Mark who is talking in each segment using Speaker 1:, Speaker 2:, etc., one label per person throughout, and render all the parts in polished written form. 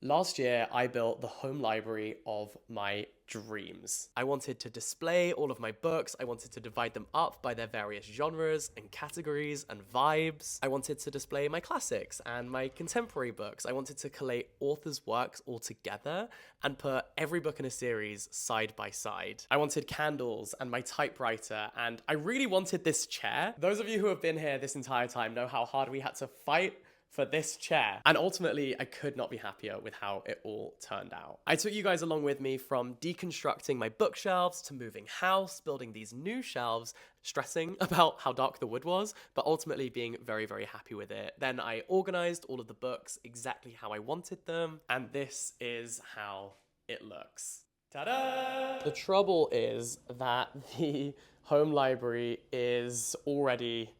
Speaker 1: Last year, I built the home library of my dreams. I wanted to display all of my books. I wanted to divide them up by their various genres and categories and vibes. I wanted to display my classics and my contemporary books. I wanted to collate authors' works all together and put every book in a series side by side. I wanted candles and my typewriter, and I really wanted this chair. Those of you who have been here this entire time know how hard we had to fight for this chair. And ultimately, I could not be happier with how it all turned out. I took you guys along with me from deconstructing my bookshelves to moving house, building these new shelves, stressing about how dark the wood was, but ultimately being very, very happy with it. Then I organized all of the books exactly how I wanted them, and this is how it looks. Ta-da! The trouble is that the home library is already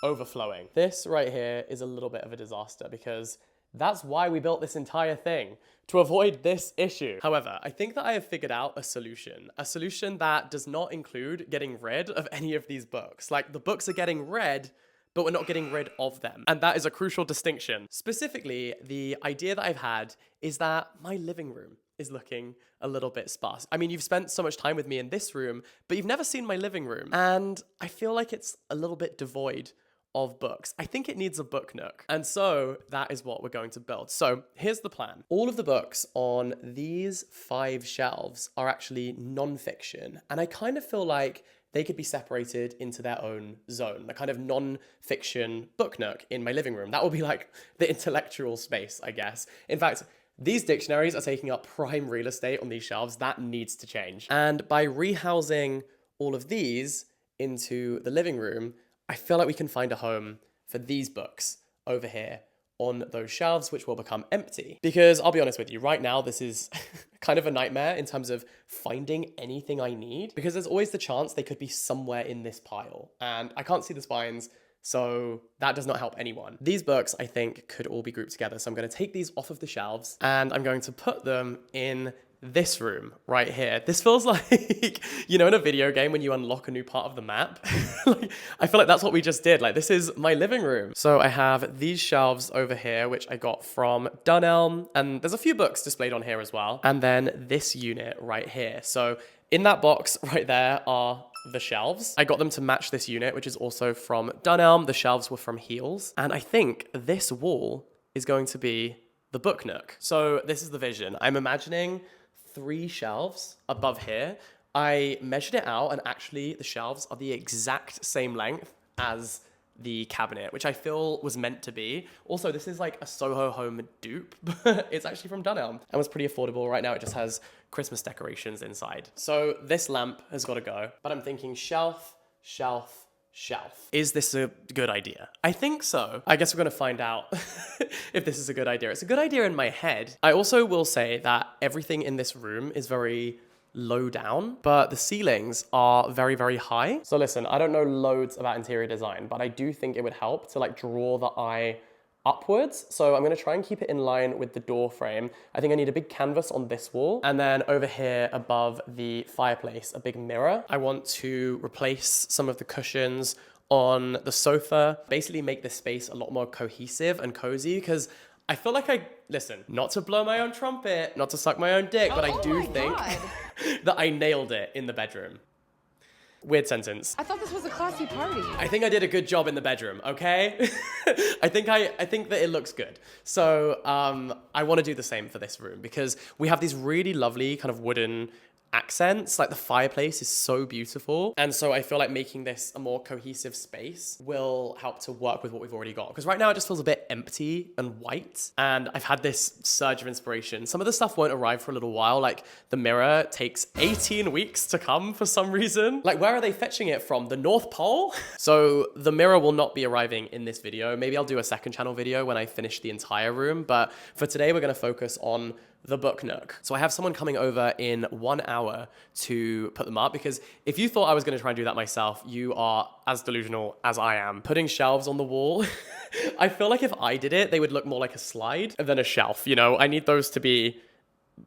Speaker 1: overflowing. This right here is a little bit of a disaster because that's why we built this entire thing, to avoid this issue. However, I think that I have figured out a solution that does not include getting rid of any of these books. Like, the books are getting read, but we're not getting rid of them. And that is a crucial distinction. Specifically, the idea that I've had is that my living room is looking a little bit sparse. I mean, you've spent so much time with me in this room, but you've never seen my living room. And I feel like it's a little bit devoid of books. I think it needs a book nook. And so that is what we're going to build. So here's the plan. All of the books on these 5 shelves are actually non-fiction. And I kind of feel like they could be separated into their own zone, a kind of non-fiction book nook in my living room. That would be like the intellectual space, I guess. In fact, these dictionaries are taking up prime real estate on these shelves. That needs to change. And by rehousing all of these into the living room, I feel like we can find a home for these books over here on those shelves, which will become empty. Because I'll be honest with you, right now, this is kind of a nightmare in terms of finding anything I need, because there's always the chance they could be somewhere in this pile. And I can't see the spines, so that does not help anyone. These books, I think, could all be grouped together. So I'm going to take these off of the shelves and I'm going to put them in this room right here. This feels like, you know, in a video game when you unlock a new part of the map. Like, I feel like that's what we just did. Like, this is my living room. So I have these shelves over here, which I got from Dunelm, and there's a few books displayed on here as well. And then this unit right here. So in that box right there are the shelves. I got them to match this unit, which is also from Dunelm. The shelves were from Heels. And I think this wall is going to be the book nook. So this is the vision. I'm imagining 3 shelves above here. I measured it out, and actually the shelves are the exact same length as the cabinet, which I feel was meant to be. Also, this is like a Soho Home dupe, but it's actually from Dunelm and was pretty affordable. Right now it just has Christmas decorations inside. So this lamp has got to go, but I'm thinking shelf, shelf, shelf. Is this a good idea? I think so. I guess we're gonna find out if this is a good idea. It's a good idea in my head. I also will say that everything in this room is very low down, but the ceilings are very, very high. So listen, I don't know loads about interior design, but I do think it would help to like draw the eye upwards. So I'm going to try and keep it in line with the door frame. I think I need a big canvas on this wall. And then over here above the fireplace, a big mirror. I want to replace some of the cushions on the sofa, basically make this space a lot more cohesive and cozy, because I feel like listen, not to blow my own trumpet, not to suck my own dick, but I do think that I nailed it in the bedroom. Weird sentence.
Speaker 2: I thought this was a classy party.
Speaker 1: I think I did a good job in the bedroom, okay? I think that it looks good. So I want to do the same for this room, because we have these really lovely kind of wooden accents. Like, the fireplace is so beautiful. And so I feel like making this a more cohesive space will help to work with what we've already got. Because right now it just feels a bit empty and white. And I've had this surge of inspiration. Some of the stuff won't arrive for a little while. Like, the mirror takes 18 weeks to come for some reason. Like, where are they fetching it from? The North Pole? So the mirror will not be arriving in this video. Maybe I'll do a second channel video when I finish the entire room. But for today, we're going to focus on the book nook. So I have someone coming over in 1 hour to put them up, because if you thought I was going to try and do that myself, you are as delusional as I am. Putting shelves on the wall, I feel like if I did it, they would look more like a slide than a shelf, you know? I need those to be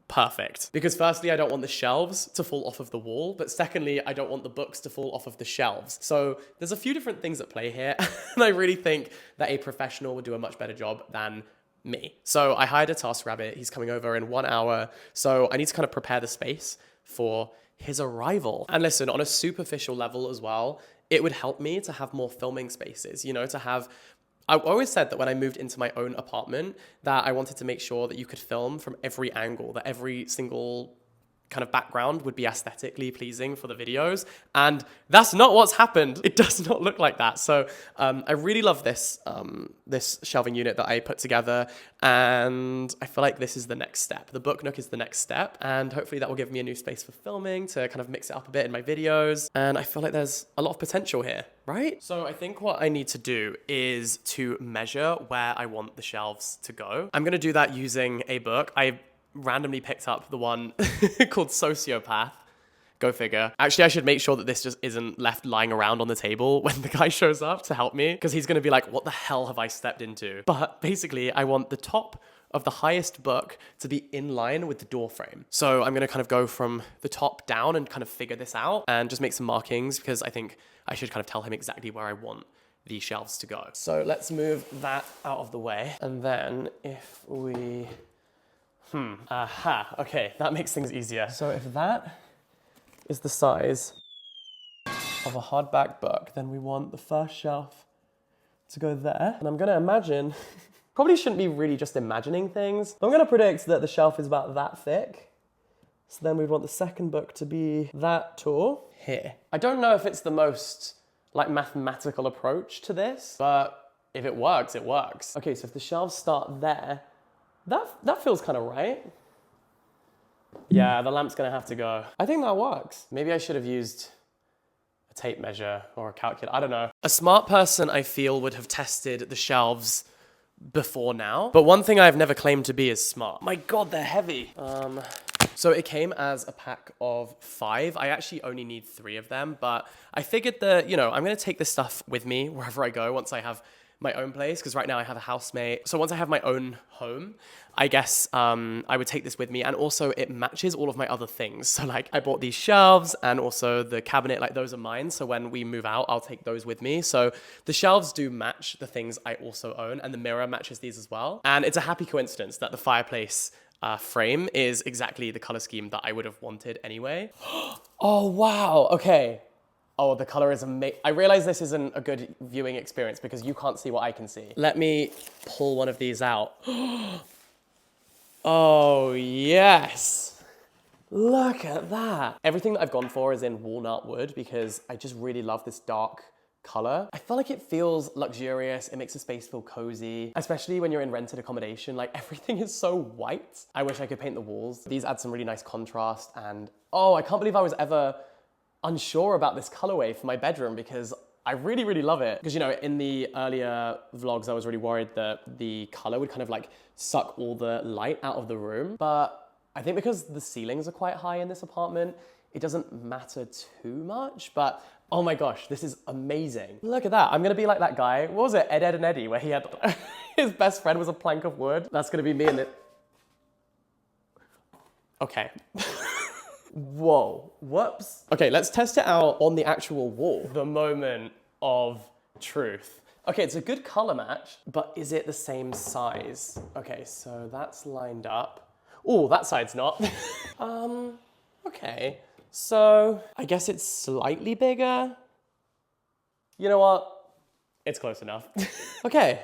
Speaker 1: perfect. Because firstly, I don't want the shelves to fall off of the wall, but secondly, I don't want the books to fall off of the shelves. So there's a few different things at play here, and I really think that a professional would do a much better job than me. So I hired a TaskRabbit. He's coming over in 1 hour. So I need to kind of prepare the space for his arrival. And listen, on a superficial level as well, it would help me to have more filming spaces, you know, to have, I always said that when I moved into my own apartment, that I wanted to make sure that you could film from every angle, that every single kind of background would be aesthetically pleasing for the videos. And that's not what's happened. It does not look like that. So I really love this, this shelving unit that I put together. And I feel like this is the next step. The book nook is the next step. And hopefully that will give me a new space for filming to kind of mix it up a bit in my videos. And I feel like there's a lot of potential here, right? So I think what I need to do is to measure where I want the shelves to go. I'm gonna do that using a book. I randomly picked up the one called Sociopath. Go figure. Actually, I should make sure that this just isn't left lying around on the table when the guy shows up to help me, because he's gonna be like, what the hell have I stepped into? But basically, I want the top of the highest book to be in line with the door frame. So I'm gonna kind of go from the top down and kind of figure this out and just make some markings, because I think I should kind of tell him exactly where I want the shelves to go. So let's move that out of the way. And then if we, okay, that makes things easier. So if that is the size of a hardback book, then we want the first shelf to go there. And I'm gonna imagine, probably shouldn't be really just imagining things. I'm gonna predict that the shelf is about that thick. So then we'd want the second book to be that tall here. I don't know if it's the most like mathematical approach to this, but if it works, it works. Okay, so if the shelves start there, that feels kind of right. Yeah, the lamp's gonna have to go. I think that works. Maybe I should have used a tape measure or a calculator, I don't know. A smart person, I feel, would have tested the shelves before now. But one thing I've never claimed to be is smart. My God, they're heavy. So it came as a pack of 5. I actually only need 3 of them, but I figured that, you know, I'm gonna take this stuff with me wherever I go once I have my own place, because right now I have a housemate. So once I have my own home, I guess I would take this with me, and also it matches all of my other things. So like I bought these shelves and also the cabinet, like those are mine. So when we move out, I'll take those with me. So the shelves do match the things I also own, and the mirror matches these as well. And it's a happy coincidence that the fireplace frame is exactly the color scheme that I would have wanted anyway. Oh, wow, okay. Oh, the color is amazing. I realize this isn't a good viewing experience because you can't see what I can see. Let me pull one of these out. Oh, yes. Look at that. Everything that I've gone for is in walnut wood because I just really love this dark color. I feel like it feels luxurious. It makes the space feel cozy, especially when you're in rented accommodation. Like everything is so white. I wish I could paint the walls. These add some really nice contrast, and oh, I can't believe I was ever unsure about this colorway for my bedroom because I really, really love it. Because, you know, in the earlier vlogs, I was really worried that the color would kind of like suck all the light out of the room. But I think because the ceilings are quite high in this apartment, it doesn't matter too much. But oh my gosh, this is amazing. Look at that. I'm gonna be like that guy. What was it? Ed, Ed, and Eddie, where he had his best friend was a plank of wood. That's gonna be me in it. Okay. Whoa, whoops. Okay, let's test it out on the actual wall. The moment of truth. Okay, it's a good color match, but is it the same size? Okay, so that's lined up. Oh, that side's not. Okay, so I guess it's slightly bigger. You know what? It's close enough. Okay,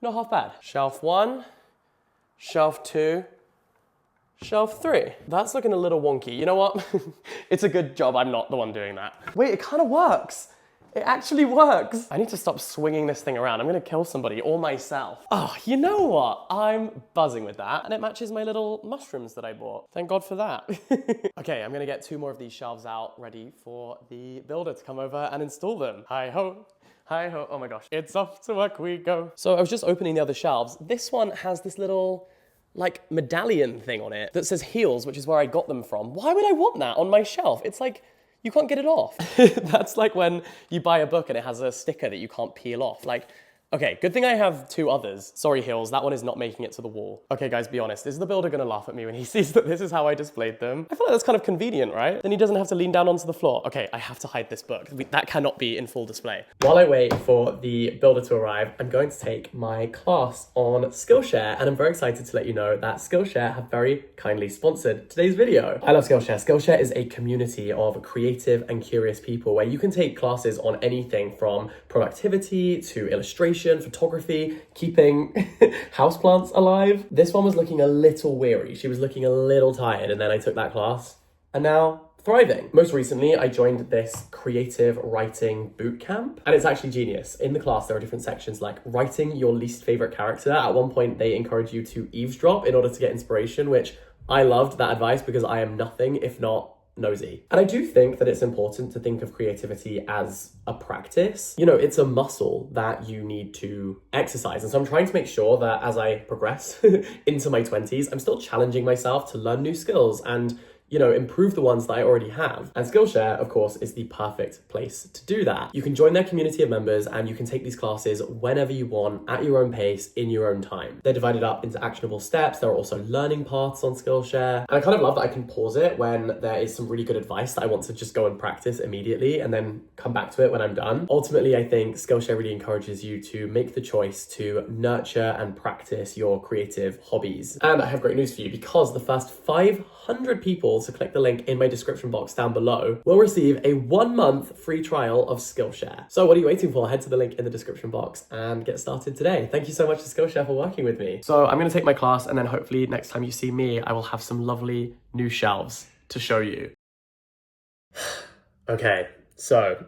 Speaker 1: not half bad. Shelf 1, shelf 2, shelf 3. That's looking a little wonky. You know what? It's a good job I'm not the one doing that. Wait, it kind of works. It actually works. I need to stop swinging this thing around. I'm gonna kill somebody or myself. Oh, you know what? I'm buzzing with that. And it matches my little mushrooms that I bought. Thank God for that. Okay, I'm gonna get 2 more of these shelves out ready for the builder to come over and install them. Hi-ho. Hi-ho. Oh my gosh. It's off to work we go. So I was just opening the other shelves. This one has this little like medallion thing on it that says heels, which is where I got them from. Why would I want that on my shelf? It's like, you can't get it off. That's like when you buy a book and it has a sticker that you can't peel off. Like, Okay, good thing I have 2 others. Sorry, Hills, that one is not making it to the wall. Okay, guys, be honest. Is the builder gonna laugh at me when he sees that this is how I displayed them? I feel like that's kind of convenient, right? Then he doesn't have to lean down onto the floor. Okay, I have to hide this book. That cannot be in full display. While I wait for the builder to arrive, I'm going to take my class on Skillshare, and I'm very excited to let you know that Skillshare have very kindly sponsored today's video. I love Skillshare. Skillshare is a community of creative and curious people where you can take classes on anything from productivity to illustration, photography, keeping houseplants alive. This one was looking a little weary. She was looking a little tired, and then I took that class and now thriving. Most recently, I joined this creative writing boot camp, and it's actually genius. In the class, there are different sections like writing your least favorite character. At one point, they encourage you to eavesdrop in order to get inspiration, which I loved that advice because I am nothing if not nosy. And I do think that it's important to think of creativity as a practice. You know, it's a muscle that you need to exercise. And so I'm trying to make sure that as I progress into my 20s, I'm still challenging myself to learn new skills and, you know, improve the ones that I already have. And Skillshare, of course, is the perfect place to do that. You can join their community of members and you can take these classes whenever you want, at your own pace, in your own time. They're divided up into actionable steps. There are also learning paths on Skillshare. And I kind of love that I can pause it when there is some really good advice that I want to just go and practice immediately and then come back to it when I'm done. Ultimately, I think Skillshare really encourages you to make the choice to nurture and practice your creative hobbies. And I have great news for you because the first 500 people to click the link in my description box down below will receive a 1-month free trial of Skillshare. So what are you waiting for? Head to the link in the description box and get started today. Thank you so much to Skillshare for working with me. So I'm going to take my class and then hopefully next time you see me, I will have some lovely new shelves to show you. Okay, so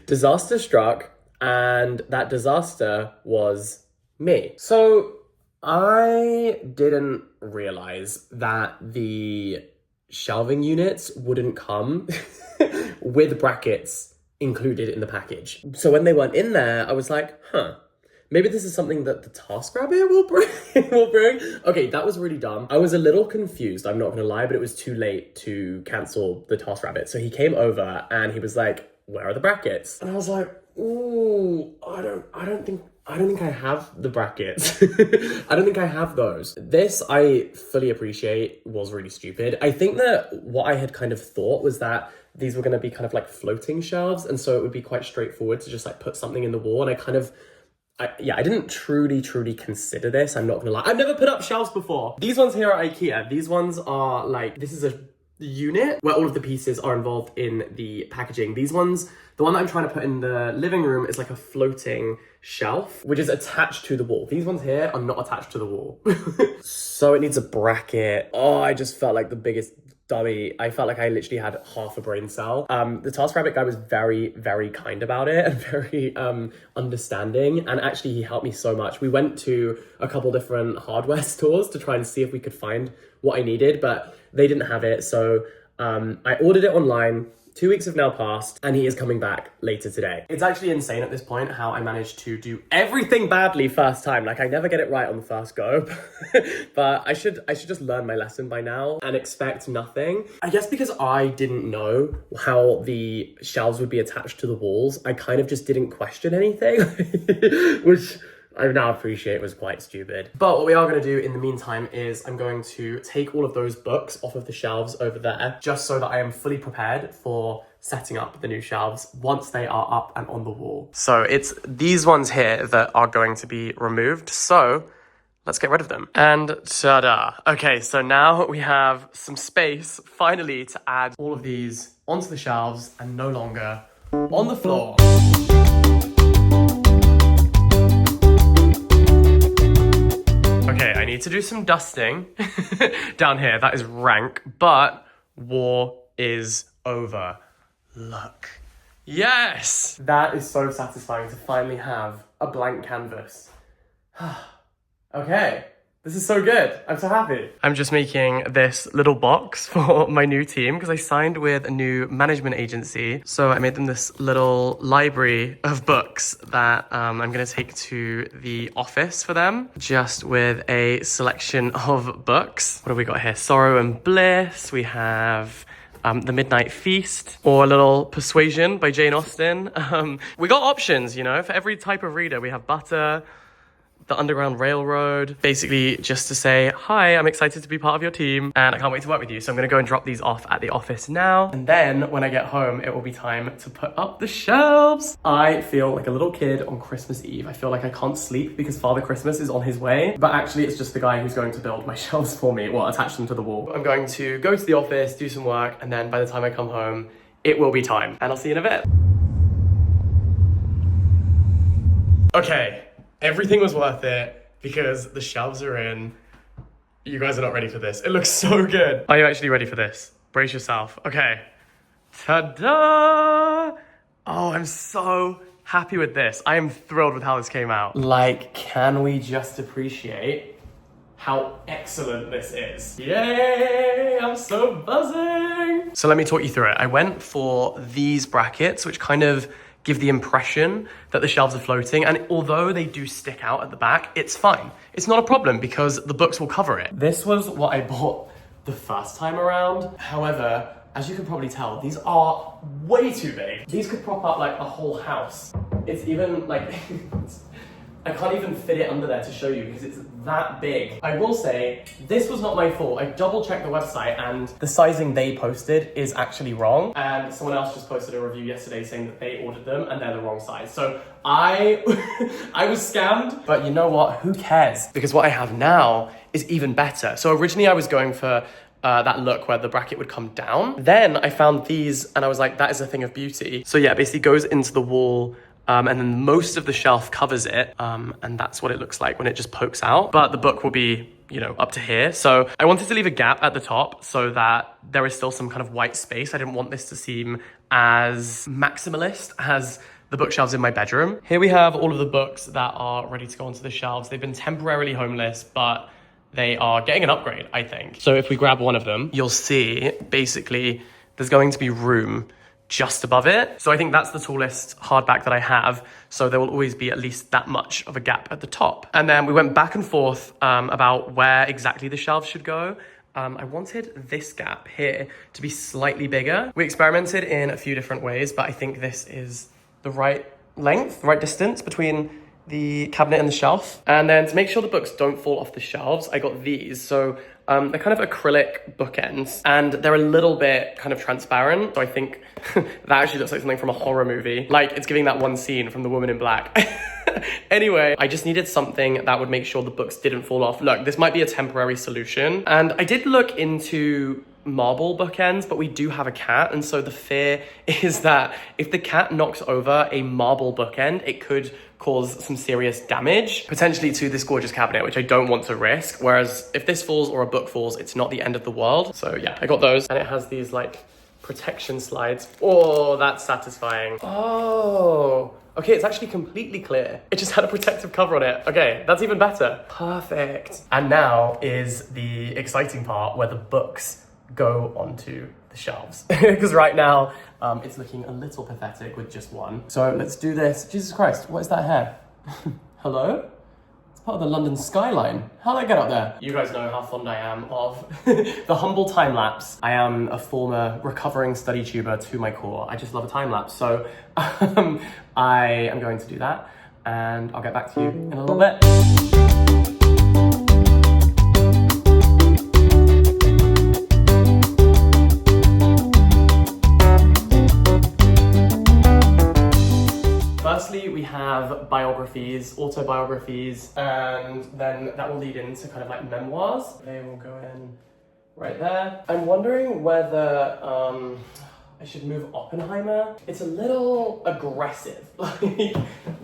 Speaker 1: disaster struck and that disaster was me. So I didn't realize that the shelving units wouldn't come with brackets included in the package. So when they weren't in there, I was like, maybe this is something that the TaskRabbit will bring. Okay, that was really dumb. I was a little confused, I'm not gonna lie, but it was too late to cancel the TaskRabbit. So he came over and he was like, where are the brackets? And I was like, ooh, I don't think I have the brackets. I don't think I have those. This, I fully appreciate, was really stupid. I think that what I had kind of thought was that these were going to be kind of like floating shelves, and so it would be quite straightforward to just like put something in the wall, and I didn't truly consider this, I'm not gonna lie. I've never put up shelves before. These ones here are IKEA. These ones are like, this is a unit where all of the pieces are involved in the packaging. These ones, the one that I'm trying to put in the living room is like a floating shelf, which is attached to the wall. These ones here are not attached to the wall. So it needs a bracket. Oh, I just felt like the biggest dummy. I felt like I literally had half a brain cell. The TaskRabbit guy was very kind about it and very understanding. And actually he helped me so much. We went to a couple different hardware stores to try and see if we could find what I needed, but they didn't have it. So I ordered it online. 2 weeks have now passed and he is coming back later today. It's actually insane at this point how I managed to do everything badly first time. Like I never get it right on the first go, but I should just learn my lesson by now and expect nothing. I guess because I didn't know how the shelves would be attached to the walls, I kind of just didn't question anything, which I now appreciate was quite stupid. But what we are going to do in the meantime is I'm going to take all of those books off of the shelves over there, just so that I am fully prepared for setting up the new shelves once they are up and on the wall. So it's these ones here that are going to be removed. So let's get rid of them. And ta-da. Okay, so now we have some space finally to add all of these onto the shelves and no longer on the floor. Okay, I need to do some dusting down here. That is rank, but war is over. Look. Yes! That is so satisfying to finally have a blank canvas. Okay, this is so good. I'm so happy. I'm just making this little box for my new team because I signed with a new management agency. So I made them this little library of books that I'm going to take to the office for them, just with a selection of books. What have we got here? Sorrow and Bliss. We have The Midnight Feast, or a little Persuasion by Jane Austen. We got options, you know, for every type of reader. We have Butter, The Underground Railroad, basically just to say, hi, I'm excited to be part of your team and I can't wait to work with you. So I'm gonna go and drop these off at the office now. And then when I get home, it will be time to put up the shelves. I feel like a little kid on Christmas Eve. I feel like I can't sleep because Father Christmas is on his way, but actually it's just the guy who's going to build my shelves for me, well, attach them to the wall. I'm going to go to the office, do some work, and then by the time I come home, it will be time. And I'll see you in a bit. Okay. Everything was worth it because the shelves are in. You guys are not ready for this. It looks so good. Are you actually ready for this? Brace yourself. Okay. Ta-da! Oh, I'm so happy with this. I am thrilled with how this came out. Like, can we just appreciate how excellent this is? Yay! I'm so buzzing! So let me talk you through it. I went for these brackets, which kind of give the impression that the shelves are floating, and although they do stick out at the back, it's fine. It's not a problem because the books will cover it. This was what I bought the first time around. However, as you can probably tell, these are way too big. These could prop up like a whole house. It's even like, I can't even fit it under there to show you because it's that big. I will say, this was not my fault. I double checked the website and the sizing they posted is actually wrong. And someone else just posted a review yesterday saying that they ordered them and they're the wrong size. So I was scammed, but you know what? Who cares? Because what I have now is even better. So originally I was going for that look where the bracket would come down. Then I found these and I was like, that is a thing of beauty. So yeah, it basically goes into the wall, and then most of the shelf covers it, and that's what it looks like when it just pokes out. But the book will be, you know, up to here. So I wanted to leave a gap at the top so that there is still some kind of white space. I didn't want this to seem as maximalist as the bookshelves in my bedroom. Here we have all of the books that are ready to go onto the shelves. They've been temporarily homeless, but they are getting an upgrade, I think. So if we grab one of them, you'll see basically there's going to be room just above it. So I think that's the tallest hardback that I have. So there will always be at least that much of a gap at the top. And then we went back and forth about where exactly the shelves should go. I wanted this gap here to be slightly bigger. We experimented in a few different ways, but I think this is the right length, the right distance between the cabinet and the shelf. And then to make sure the books don't fall off the shelves, I got these. So they're kind of acrylic bookends and they're a little bit kind of transparent. So I think that actually looks like something from a horror movie. Like it's giving that one scene from The Woman in Black. Anyway, I just needed something that would make sure the books didn't fall off. Look, this might be a temporary solution. And I did look into marble bookends, but we do have a cat. And so the fear is that if the cat knocks over a marble bookend, it could cause some serious damage, potentially to this gorgeous cabinet, which I don't want to risk. Whereas if this falls or a book falls, it's not the end of the world. So yeah, I got those. And it has these like protection slides. Oh, that's satisfying. Oh, okay, it's actually completely clear. It just had a protective cover on it. Okay, that's even better. Perfect. And now is the exciting part where the books go onto the shelves. Because right now, it's looking a little pathetic with just one. So let's do this. Jesus Christ, what is that hair? Hello? It's part of the London skyline. How did I get up there? You guys know how fond I am of the humble time lapse. I am a former recovering study tuber to my core. I just love a time lapse. So I am going to do that and I'll get back to you in a little bit. Firstly, we have biographies, autobiographies, and then that will lead into kind of like memoirs. They will go in right there. I'm wondering whether I should move Oppenheimer. It's a little aggressive, like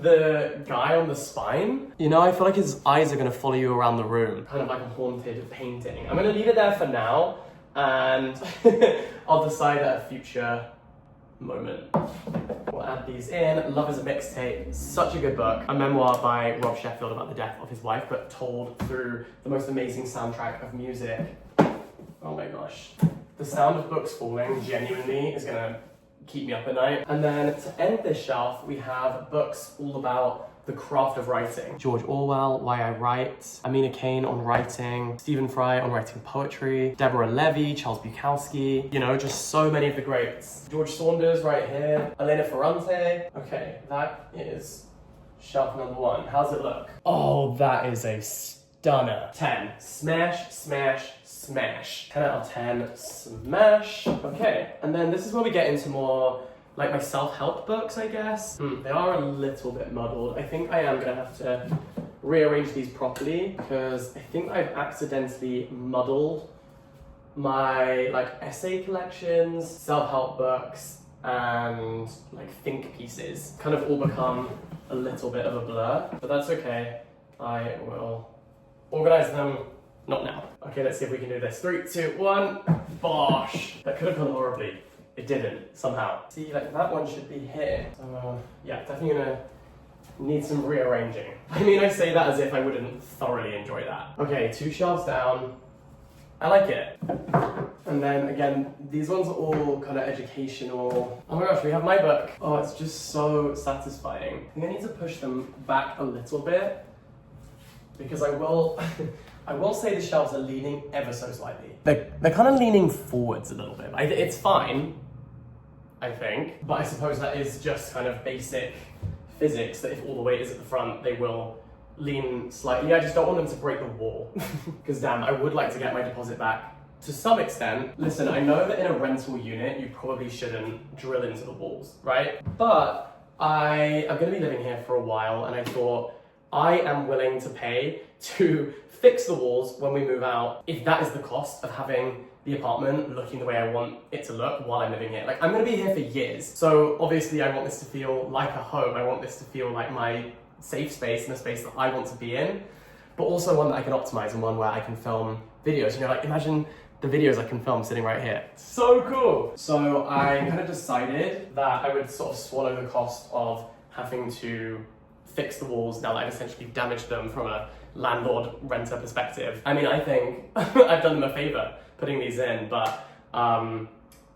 Speaker 1: the guy on the spine. You know, I feel like his eyes are gonna follow you around the room, kind of like a haunted painting. I'm gonna leave it there for now, and I'll decide at a future moment. We'll add these in. Love is a Mixtape, such a good book. A memoir by Rob Sheffield about the death of his wife, but told through the most amazing soundtrack of music. Oh my gosh. The sound of books falling genuinely is gonna keep me up at night. And then to end this shelf, we have books all about the craft of writing. George Orwell, Why I Write, Amina Kane on writing, Stephen Fry on writing poetry, Deborah Levy, Charles Bukowski, you know, just so many of the greats. George Saunders right here, Elena Ferrante. Okay, that is shelf number 1. How's it look? Oh, that is a stunner. 10. Smash, smash, smash. 10 out of 10, smash. Okay, and then this is where we get into more like my self-help books, I guess. They are a little bit muddled. I think I am gonna have to rearrange these properly because I think I've accidentally muddled my like essay collections, self-help books, and like think pieces. Kind of all become a little bit of a blur, but that's okay. I will organize them, not now. Okay, let's see if we can do this. 3, 2, 1, bosh. That could have gone horribly. It didn't, somehow. See, like that one should be here. So, yeah, definitely gonna need some rearranging. I mean, I say that as if I wouldn't thoroughly enjoy that. Okay, 2 shelves down. I like it. And then again, these ones are all kind of educational. Oh my gosh, we have my book. Oh, it's just so satisfying. I think I need to push them back a little bit because I will I will say the shelves are leaning ever so slightly. They're kind of leaning forwards a little bit. It's fine, I think, but I suppose that is just kind of basic physics that if all the weight is at the front, they will lean slightly. I just don't want them to break the wall because damn, I would like to get my deposit back to some extent. Listen, I know that in a rental unit, you probably shouldn't drill into the walls, right? But I am going to be living here for a while and I thought I am willing to pay to fix the walls when we move out if that is the cost of having the apartment looking the way I want it to look while I'm living here. Like, I'm going to be here for years. So obviously I want this to feel like a home. I want this to feel like my safe space and a space that I want to be in, but also one that I can optimize and one where I can film videos. You know, like imagine the videos I can film sitting right here. So cool. So I kind of decided that I would sort of swallow the cost of having to fix the walls now that I've essentially damaged them from a landlord-renter perspective. I mean, I think I've done them a favor putting these in, but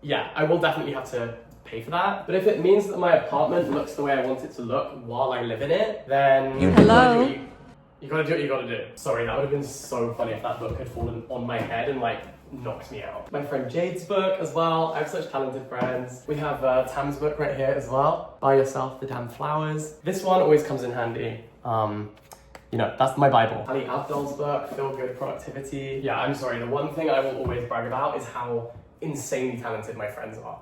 Speaker 1: yeah, I will definitely have to pay for that. But if it means that my apartment looks the way I want it to look while I live in it, then you gotta do what you gotta do. Sorry, that would have been so funny if that book had fallen on my head and like knocked me out. My friend Jade's book as well. I have such talented friends. We have Tam's book right here as well. Buy Yourself the Damn Flowers. This one always comes in handy. You know, that's my Bible. Ali Abdul's book, Feel Good Productivity. Yeah, I'm sorry, the one thing I will always brag about is how insanely talented my friends are.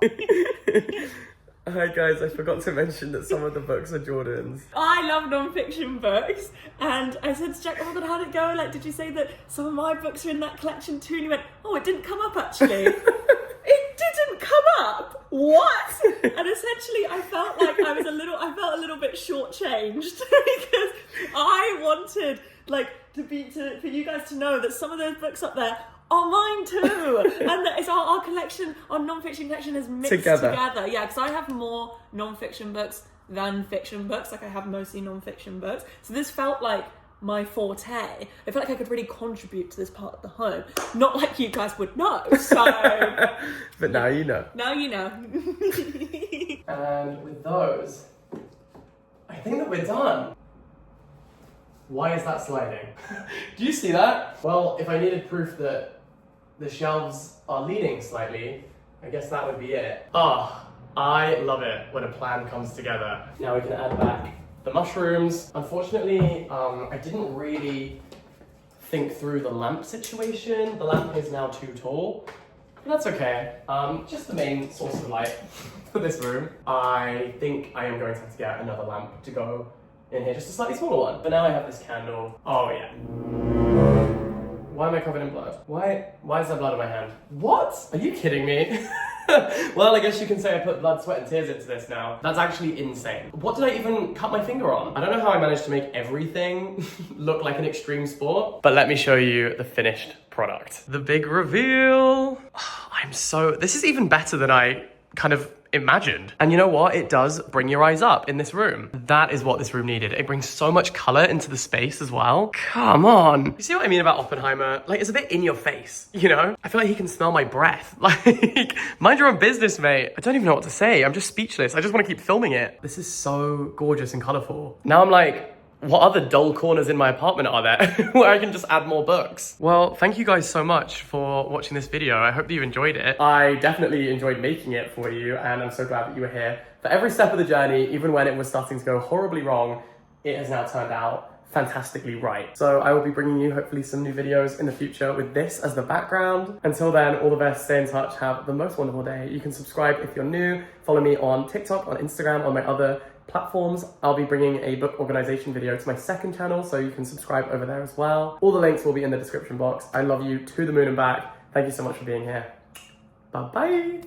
Speaker 1: Hi guys, I forgot to mention that some of the books are Jordan's.
Speaker 2: I love non-fiction books, and I said to Jack, oh my god, how'd it go? Like, did you say that some of my books are in that collection too? And he went, oh, it didn't come up actually. It didn't come up? What? And essentially I felt like I felt a little bit shortchanged because I wanted like for you guys to know that some of those books up there are mine too, and that it's our collection, our non-fiction collection is mixed together. Yeah, because I have more non-fiction books than fiction books. Like I have mostly non-fiction books, so this felt like my forte. I felt like I could really contribute to this part of the home. Not like you guys would know. So,
Speaker 1: but now you know.
Speaker 2: Now you know.
Speaker 1: And with those, I think that we're done. Why is that sliding? Do you see that? Well, if I needed proof that the shelves are leaning slightly, I guess that would be it. I love it when a plan comes together. Now we can add back the mushrooms. Unfortunately, I didn't really think through the lamp situation. The lamp is now too tall, but that's okay. Just the main source of light for this room. I think I am going to have to get another lamp to go in here, just a slightly smaller one. But now I have this candle. Oh yeah. Why am I covered in blood? Why is there blood on my hand? What? Are you kidding me? Well, I guess you can say I put blood, sweat and tears into this now. That's actually insane. What did I even cut my finger on? I don't know how I managed to make everything look like an extreme sport, but let me show you the finished product. The big reveal. This is even better than I kind of imagined. And you know what? It does bring your eyes up in this room. That is what this room needed. It brings so much color into the space as well. Come on. You see what I mean about Oppenheimer? Like, it's a bit in your face, you know? I feel like he can smell my breath. Like, mind your own business, mate. I don't even know what to say. I'm just speechless. I just want to keep filming it. This is so gorgeous and colorful. Now I'm like, What other dull corners in my apartment are there where I can just add more books? Well, thank you guys so much for watching this video. I hope that you enjoyed it. I definitely enjoyed making it for you, and I'm so glad that you were here. For every step of the journey, even when it was starting to go horribly wrong, it has now turned out fantastically right. So I will be bringing you hopefully some new videos in the future with this as the background. Until then, all the best, stay in touch, have the most wonderful day. You can subscribe if you're new, follow me on TikTok, on Instagram, on my other platforms. I'll be bringing a book organization video to my second channel, so you can subscribe over there as well. All the links will be in the description box. I love you to the moon and back. Thank you so much for being here. Bye-bye.